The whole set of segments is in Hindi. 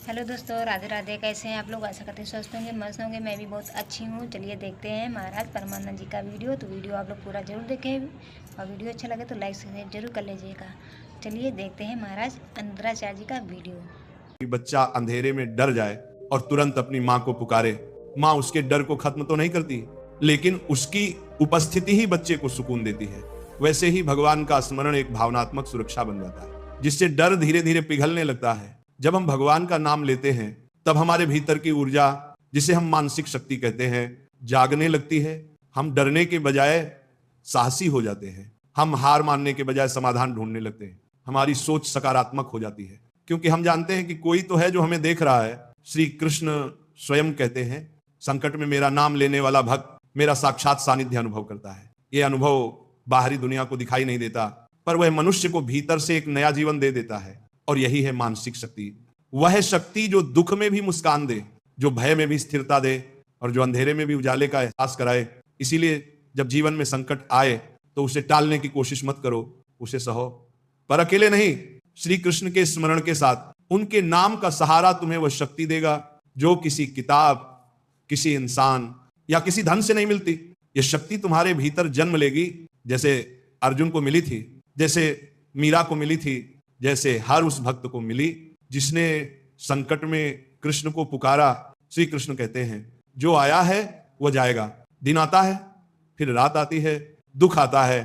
हेलो दोस्तों, राधे राधे। कैसे हैं आप लोग? आशा करते हैं स्वस्थ होंगे, मस्त होंगे। मैं भी बहुत अच्छी हूँ। चलिए देखते हैं महाराज परमानंद जी का वीडियो। तो वीडियो आप लोग पूरा जरूर देखें और वीडियो अच्छा लगे तो लाइक शेयर जरूर कर लीजिएगा। चलिए देखते हैं महाराज अंतराचार्य जी का वीडियो। कि बच्चा अंधेरे में डर जाए और तुरंत अपनी माँ को पुकारे, माँ उसके डर को खत्म तो नहीं करती, लेकिन उसकी उपस्थिति ही बच्चे को सुकून देती है। वैसे ही भगवान का स्मरण एक भावनात्मक सुरक्षा बन जाता है, जिससे डर धीरे धीरे पिघलने लगता है। जब हम भगवान का नाम लेते हैं तब हमारे भीतर की ऊर्जा, जिसे हम मानसिक शक्ति कहते हैं, जागने लगती है। हम डरने के बजाय साहसी हो जाते हैं। हम हार मानने के बजाय समाधान ढूंढने लगते हैं। हमारी सोच सकारात्मक हो जाती है, क्योंकि हम जानते हैं कि कोई तो है जो हमें देख रहा है। श्री कृष्ण स्वयं कहते हैं, संकट में मेरा नाम लेने वाला भक्त मेरा साक्षात सानिध्य अनुभव करता है। यह अनुभव बाहरी दुनिया को दिखाई नहीं देता, पर वह मनुष्य को भीतर से एक नया जीवन दे देता है। और यही है मानसिक शक्ति, वह शक्ति जो दुख में भी मुस्कान दे, जो भय में भी स्थिरता दे और जो अंधेरे में भी उजाले का एहसास कराए। इसीलिए जब जीवन में संकट आए तो उसे टालने की कोशिश मत करो, उसे सहो, पर अकेले नहीं। श्री कृष्ण के स्मरण के साथ उनके नाम का सहारा तुम्हें वह शक्ति देगा जो किसी किताब, किसी इंसान या किसी धन से नहीं मिलती। यह शक्ति तुम्हारे भीतर जन्म लेगी, जैसे अर्जुन को मिली थी, जैसे मीरा को मिली थी, जैसे हर उस भक्त को मिली जिसने संकट में कृष्ण को पुकारा। श्री कृष्ण कहते हैं, जो आया है वह जाएगा। दिन आता है, फिर रात आती है, दुख आता है,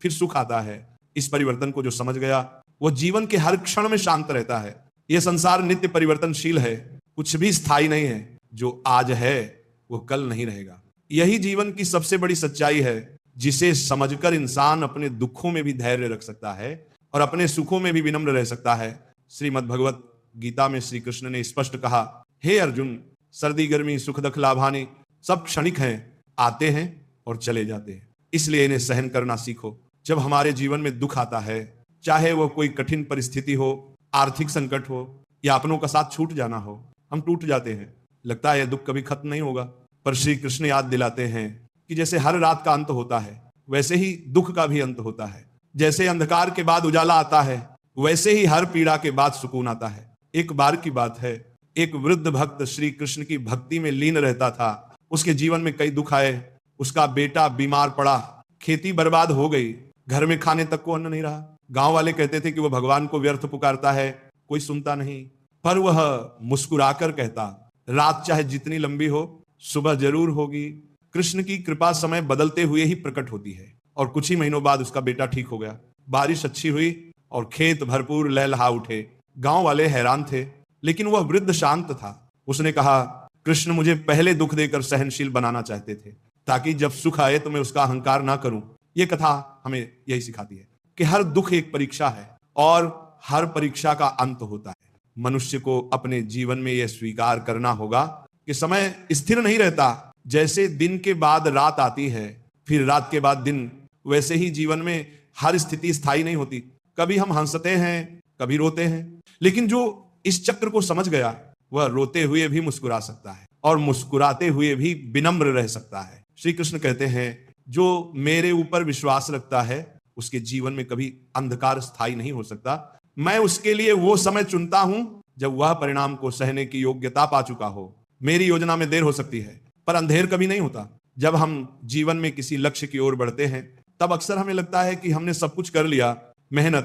फिर सुख आता है। इस परिवर्तन को जो समझ गया वो जीवन के हर क्षण में शांत रहता है। यह संसार नित्य परिवर्तनशील है, कुछ भी स्थायी नहीं है। जो आज है वो कल नहीं रहेगा। यही जीवन की सबसे बड़ी सच्चाई है, जिसे समझकर इंसान अपने दुखों में भी धैर्य रख सकता है और अपने सुखों में भी विनम्र रह सकता है। श्रीमद् भगवत गीता में श्री कृष्ण ने स्पष्ट कहा, हे अर्जुन, सर्दी गर्मी सुख दुख लाभानी सब क्षणिक हैं, आते हैं और चले जाते हैं, इसलिए इन्हें सहन करना सीखो। जब हमारे जीवन में दुख आता है, चाहे वो कोई कठिन परिस्थिति हो, आर्थिक संकट हो या अपनों का साथ छूट जाना हो, हम टूट जाते हैं। लगता है यह दुख कभी खत्म नहीं होगा, पर श्री कृष्ण याद दिलाते हैं कि जैसे हर रात का अंत होता है, वैसे ही दुख का भी अंत होता है। जैसे अंधकार के बाद उजाला आता है, वैसे ही हर पीड़ा के बाद सुकून आता है। एक बार की बात है, एक वृद्ध भक्त श्री कृष्ण की भक्ति में लीन रहता था। उसके जीवन में कई दुख आए। उसका बेटा बीमार पड़ा, खेती बर्बाद हो गई, घर में खाने तक को अन्न नहीं रहा। गांव वाले कहते थे कि वह भगवान को व्यर्थ पुकारता है, कोई सुनता नहीं। पर वह मुस्कुराकर कहता, रात चाहे जितनी लंबी हो, सुबह जरूर होगी। कृष्ण की कृपा समय बदलते हुए ही प्रकट होती है। और कुछ ही महीनों बाद उसका बेटा ठीक हो गया। बारिश अच्छी हुई और खेत भरपूर लहलहा उठे। गांव वाले हैरान थे, लेकिन वह वृद्ध शांत था। उसने कहा, कृष्ण मुझे पहले दुख देकर सहनशील बनाना चाहते थे, ताकि जब सुख आए तो मैं उसका अहंकार ना करूं। यह कथा हमें यही सिखाती है कि हर दुख एक परीक्षा है और हर परीक्षा का अंत होता है। मनुष्य को अपने जीवन में यह स्वीकार करना होगा कि समय स्थिर नहीं रहता। जैसे दिन के बाद रात आती है, फिर रात के बाद दिन, वैसे ही जीवन में हर स्थिति स्थायी नहीं होती। कभी हम हंसते हैं, कभी रोते हैं, लेकिन जो इस चक्र को समझ गया वह रोते हुए भी मुस्कुरा सकता है और मुस्कुराते हुए भी विनम्र रह सकता है। श्री कृष्ण कहते हैं, जो मेरे ऊपर विश्वास रखता है उसके जीवन में कभी अंधकार स्थायी नहीं हो सकता। मैं उसके लिए वो समय चुनता हूं जब वह परिणाम को सहने की योग्यता पा चुका हो। मेरी योजना में देर हो सकती है, पर अंधेर कभी नहीं होता। जब हम जीवन में किसी लक्ष्य की ओर बढ़ते हैं, तब अक्सर हमें लगता है कि हमने सब कुछ कर लिया, मेहनत,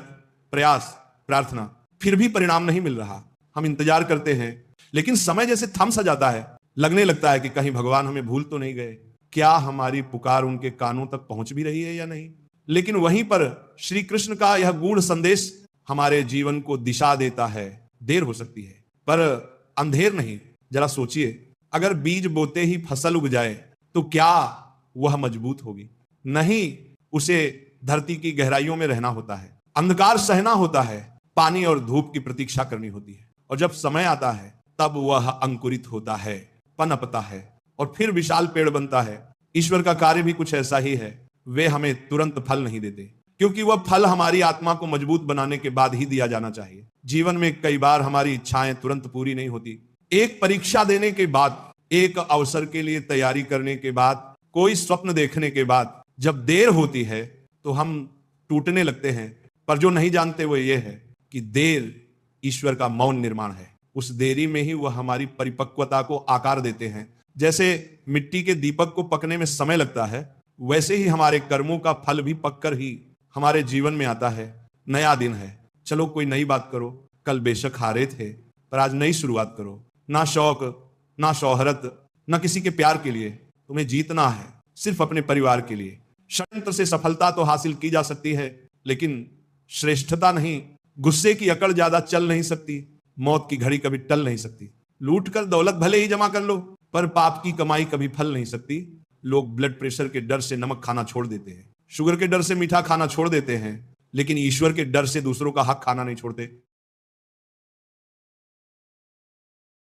प्रयास, प्रार्थना, फिर भी परिणाम नहीं मिल रहा। हम इंतजार करते हैं, लेकिन समय जैसे थम सा जाता है। लगने लगता है कि कहीं भगवान हमें भूल तो नहीं गए, क्या हमारी पुकार उनके कानों तक पहुंच भी रही है या नहीं। लेकिन वहीं पर श्री कृष्ण का यह गूढ़ संदेश हमारे जीवन को दिशा देता है। देर हो सकती है, पर अंधेर नहीं। जरा सोचिए, अगर बीज बोते ही फसल उग जाए तो क्या वह मजबूत होगी? नहीं, उसे धरती की गहराइयों में रहना होता है, अंधकार सहना होता है, पानी और धूप की प्रतीक्षा करनी होती है। और जब समय आता है तब वह अंकुरित होता है, पनपता है और फिर विशाल पेड़ बनता है। ईश्वर का कार्य भी कुछ ऐसा ही है। वे हमें तुरंत फल नहीं देते, क्योंकि वह फल हमारी आत्मा को मजबूत बनाने के बाद ही दिया जाना चाहिए। जीवन में कई बार हमारी इच्छाएं तुरंत पूरी नहीं होती। एक परीक्षा देने के बाद, एक अवसर के लिए तैयारी करने के बाद, कोई स्वप्न देखने के बाद जब देर होती है तो हम टूटने लगते हैं। पर जो नहीं जानते वो ये है कि देर ईश्वर का मौन निर्माण है। उस देरी में ही वह हमारी परिपक्वता को आकार देते हैं। जैसे मिट्टी के दीपक को पकने में समय लगता है, वैसे ही हमारे कर्मों का फल भी पककर ही हमारे जीवन में आता है। नया दिन है, चलो कोई नई बात करो। कल बेशक हारे थे, पर आज नई शुरुआत करो। ना शौक, ना शोहरत, ना किसी के प्यार के लिए, तुम्हें जीतना है सिर्फ अपने परिवार के लिए। षड्यंत्र से सफलता तो हासिल की जा सकती है, लेकिन श्रेष्ठता नहीं। गुस्से की अकड़ ज्यादा चल नहीं सकती। मौत की घड़ी कभी टल नहीं सकती। लूट कर दौलत भले ही जमा कर लो, पर पाप की कमाई कभी फल नहीं सकती। लोग ब्लड प्रेशर के डर से नमक खाना छोड़ देते हैं, शुगर के डर से मीठा खाना छोड़ देते हैं, लेकिन ईश्वर के डर से दूसरों का हक खाना नहीं छोड़ते।